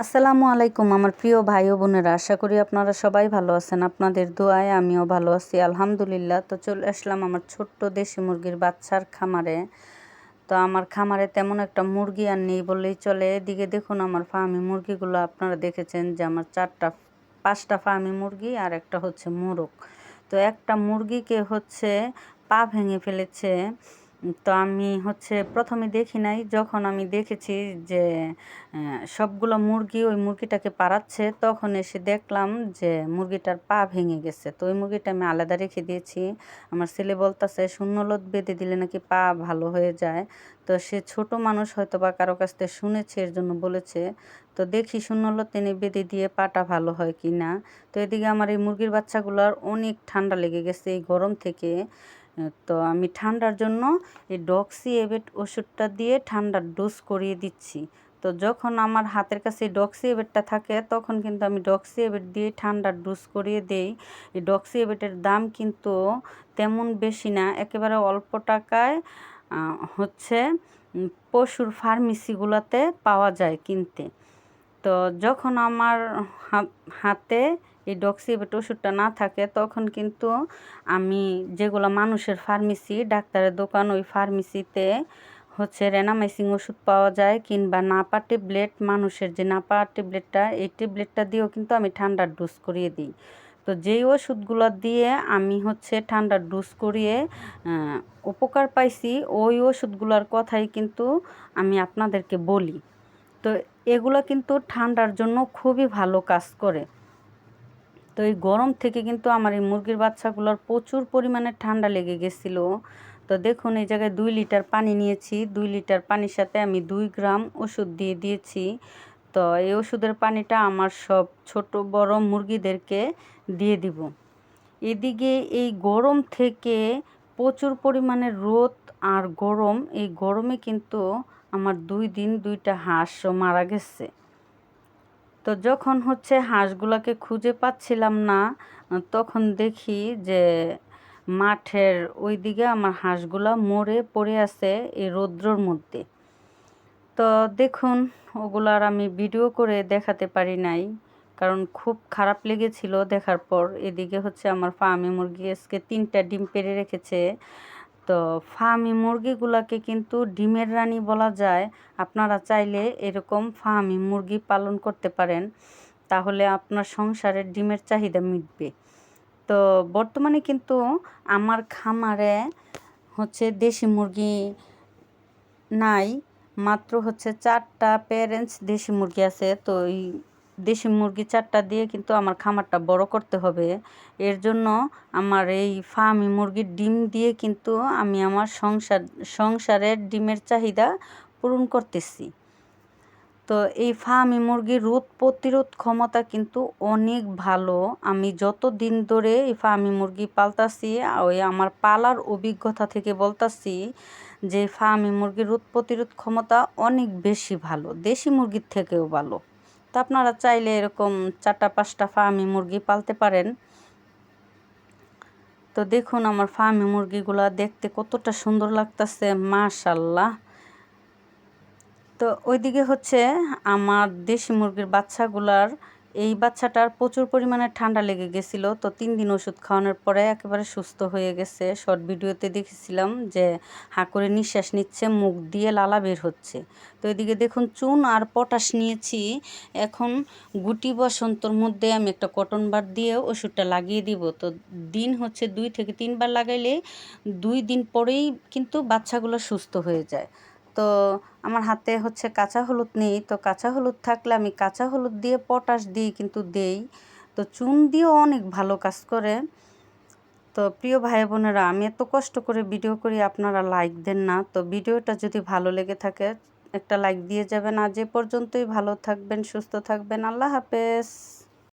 আসসালামু আলাইকুম আমার প্রিয় ভাই ও বোনেরা, আশা করি আপনারা সবাই ভালো আছেন। আপনাদের দোয়ায় আমিও ভালো আছি আলহামদুলিল্লাহ। তো চলে আসলাম আমার ছোট্ট দেশি মুরগির বাচ্চার খামারে। তো আমার খামারে তেমন একটা মুরগি আর নেই বললেই চলে। এদিকে দেখুন আমার ফার্মি মুরগিগুলো, আপনারা দেখেছেন যে আমার 5টা ফার্মি মুরগি আর একটা হচ্ছে মোরগ। তো একটা মুরগিকে হচ্ছে পা ভেঙে ফেলেছে। তো আমি হচ্ছে প্রথমে দেখি নাই, যখন আমি দেখেছি যে সবগুলো মুরগি ওই মুরগিটাকে পাড়াচ্ছে, তখন এসে দেখলাম যে মুরগিটার পা ভেঙে গেছে। তো ওই মুরগিটা আমি আলাদা রেখে দিয়েছি। আমার ছেলে বলতেছে শূন্যলোদ বেঁধে দিলে নাকি পা ভালো হয়ে যায়। তো সে ছোট মানুষ, হয়তো বা কারো কাছ থেকে শুনেছে, এর জন্য বলেছে। তো দেখি শূন্যলোদ এনে বেঁধে দিয়ে পাটা ভালো হয় কি না। তো এদিকে আমার এই মুরগির বাচ্চাগুলোর অনেক ঠান্ডা লেগে গেছে এই গরম থেকে। তো আমি ঠান্ডার জন্য এই ডক্সি এবেট ওষুধটা দিয়ে ঠান্ডার ডোজ করিয়ে দিচ্ছি। তো যখন আমার হাতের কাছে ডক্সি এবেটটা থাকে, তখন কিন্তু আমি ডক্সি এবেট দিয়ে ঠান্ডার ডোজ করিয়ে দেই। এই ডক্সি এবেটের দাম কিন্তু তেমন বেশি না, একেবারে অল্প টাকায় হচ্ছে পশুর ফার্মেসিগুলোতে পাওয়া যায় কিনতে। তো যখন আমার হাতে এই ডক্সিবেট ওষুধটা না থাকে, তখন কিন্তু আমি যেগুলো মানুষের ফার্মেসি, ডাক্তারের দোকান, ওই ফার্মেসিতে হচ্ছে রেনামাইসিং ওষুধ পাওয়া যায়, কিংবা নাপা ট্যাবলেট, মানুষের যে নাপা ট্যাবলেটটা, এই ট্যাবলেটটা দিয়েও কিন্তু আমি ঠান্ডার ডোজ করিয়ে দিই। তো যেই ওষুধগুলো দিয়ে আমি হচ্ছে ঠান্ডার ডোজ করিয়ে উপকার পাইছি, ওই ওষুধগুলোর কথাই কিন্তু আমি আপনাদেরকে বলি। তো এগুলো কিন্তু ঠান্ডার জন্য খুবই ভালো কাজ করে। তো এই গরম থেকে কিন্তু আমার এই মুরগির বাচ্চাগুলোর প্রচুর পরিমাণে ঠান্ডা লেগে গেছিলো। তো দেখুন এই জায়গায় 2 লিটার পানি নিয়েছি, 2 লিটার পানির সাথে আমি 2 গ্রাম ওষুধ দিয়ে দিয়েছি। তো এই ওষুধের পানিটা আমার সব ছোট বড় মুরগিদেরকে দিয়ে দিব। এদিকে এই গরম থেকে প্রচুর পরিমাণে রোদ আর গরম, এই গরমে কিন্তু আমার 2 দিন 2টা হাঁসও মারা গেছে। তো যখন হচ্ছে হাঁসগুলোকে খুঁজে পাচ্ছিলাম না, তখন দেখি যে মাঠের ওই দিকে আমার হাঁসগুলা মরে পড়ে আছে এই রৌদ্রর মধ্যে। তো দেখুন ওগুলার আমি ভিডিও করে দেখাতে পারি নাই, কারণ খুব খারাপ লেগেছিল দেখার পর। এদিকে হচ্ছে আমার ফার্মি মুরগি আজকে 3টা ডিম পেড়ে রেখেছে। তো ফার্মি মুরগিগুলোকে কিন্তু ডিমের রানী বলা যায়। আপনারা চাইলে এরকম ফার্মি মুরগি পালন করতে পারেন, তাহলে আপনার সংসারের ডিমের চাহিদা মিটবে। তো বর্তমানে কিন্তু আমার খামারে হচ্ছে দেশি মুরগি নাই, মাত্র হচ্ছে 4টা প্যারেন্টস দেশি মুরগি আছে। তো এই দেশি মুরগি 4টা দিয়ে কিন্তু আমার খামারটা বড় করতে হবে। এর জন্য আমার এই ফার্মি মুরগির ডিম দিয়ে কিন্তু আমি আমার সংসারের ডিমের চাহিদা পূরণ করতেছি। তো এই ফার্মি মুরগির রোগ প্রতিরোধ ক্ষমতা কিন্তু অনেক ভালো। আমি যত দিন ধরে এই ফার্মি মুরগি পালতাছি, ওই আমার পালার অভিজ্ঞতা থেকে বলতাছি যে ফার্মি মুরগির রোগ প্রতিরোধ ক্ষমতা অনেক বেশি ভালো, দেশি মুরগির থেকেও ভালো। তো আপনারা চাইলে এরকম 4টা 5টা ফার্মি মুরগি পালতে পারেন। তো দেখুন আমার ফার্মি মুরগিগুলা দেখতে কতটা সুন্দর লাগতেছে, মাশাল্লাহ। তো ওইদিকে হচ্ছে আমার দেশি মুরগির বাচ্চাগুলার, এই বাচ্চাটার প্রচুর পরিমাণে ঠান্ডা লেগে গেছিলো। তো 3 দিন ওষুধ খাওয়ানোর পরে একেবারে সুস্থ হয়ে গেছে। শর্ট ভিডিওতে দেখেছিলাম যে হাঁ করে নিঃশ্বাস নিচ্ছে, মুখ দিয়ে লালা বের হচ্ছে। তো এদিকে দেখুন চুন আর পটাশ নিয়েছি। এখন গুটি বসন্তর মধ্যে আমি একটা কটন বার দিয়ে ওষুধটা লাগিয়ে দিব। তো দিন হচ্ছে 2 থেকে 3 বার লাগাইলে 2 দিন পরেই কিন্তু বাচ্চাগুলো সুস্থ হয়ে যায়। তো আমার হাতে হচ্ছে কাঁচা হলুদ নেই, তো কাঁচা হলুদ থাকলে আমি কাঁচা হলুদ দিয়ে পটাশ দিয়ে কিন্তু দেই। তো চুন দিয়েও অনেক ভালো কাজ করে। তো প্রিয় ভাই বোনেরা, আমি এত কষ্ট করে ভিডিও করি, আপনারা লাইক দেন না। তো ভিডিওটা যদি ভালো লেগে থাকে একটা লাইক দিয়ে যাবেন। আজ এ পর্যন্তই, ভালো থাকবেন, সুস্থ থাকবেন, আল্লাহ হাফেজ।